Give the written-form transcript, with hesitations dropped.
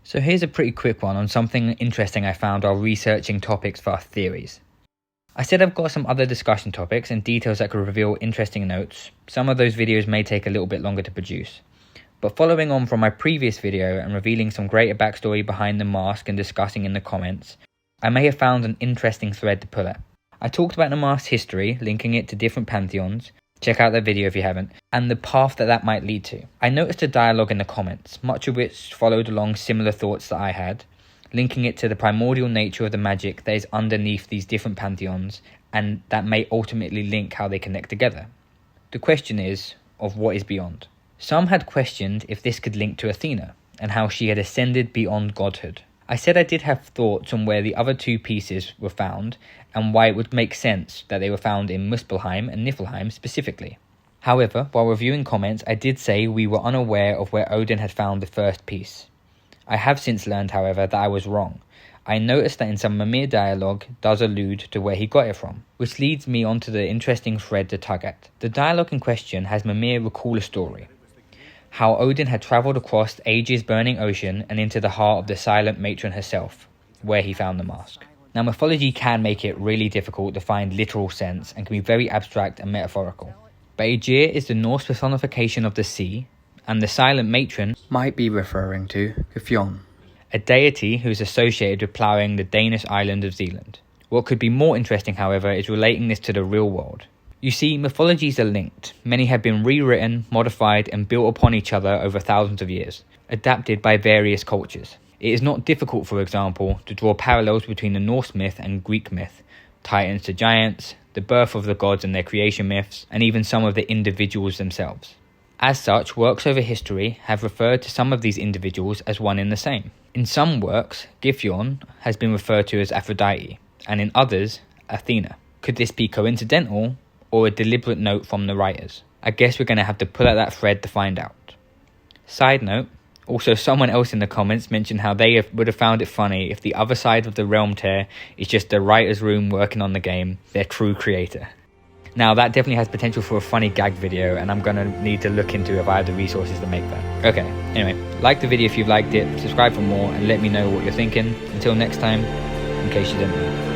So here's a pretty quick one on something interesting I found while researching topics for our theories. I said I've got some other discussion topics and details that could reveal interesting notes. Some of those videos may take a little bit longer to produce. But following on from my previous video and revealing some greater backstory behind the mask and discussing in the comments, I may have found an interesting thread to pull at. I talked about the mask's history, linking it to different pantheons. Check out that video if you haven't, and the path that might lead to. I noticed a dialogue in the comments, much of which followed along similar thoughts that I had, linking it to the primordial nature of the magic that is underneath these different pantheons, and that may ultimately link how they connect together. The question is, of what is beyond? Some had questioned if this could link to Athena, and how she had ascended beyond godhood. I said I did have thoughts on where the other two pieces were found, and why it would make sense that they were found in Muspelheim and Niflheim specifically. However, while reviewing comments, I did say we were unaware of where Odin had found the first piece. I have since learned, however, that I was wrong. I noticed that in some Mimir dialogue does allude to where he got it from, which leads me onto the interesting thread to tug at. The dialogue in question has Mimir recall a story. How Odin had travelled across Age's burning ocean and into the heart of the silent matron herself, where he found the mask. Now, mythology can make it really difficult to find literal sense and can be very abstract and metaphorical. But Aegir is the Norse personification of the sea, and the silent matron might be referring to Gefjon, a deity who is associated with ploughing the Danish island of Zealand. What could be more interesting, however, is relating this to the real world. You see, mythologies are linked. Many have been rewritten, modified, and built upon each other over thousands of years, adapted by various cultures. It is not difficult, for example, to draw parallels between the Norse myth and Greek myth, titans to giants, the birth of the gods and their creation myths, and even some of the individuals themselves. As such, works over history have referred to some of these individuals as one and the same. In some works, Gefjon has been referred to as Aphrodite, and in others, Athena. Could this be coincidental, or a deliberate note from the writers? I guess we're going to have to pull at that thread to find out. Side note, also someone else in the comments mentioned how they would have found it funny if the other side of the realm tear is just the writer's room working on the game, their true creator. Now that definitely has potential for a funny gag video, and I'm going to need to look into if I have the resources to make that. Okay, anyway, like the video if you've liked it, subscribe for more, and let me know what you're thinking. Until next time, in case you didn't know.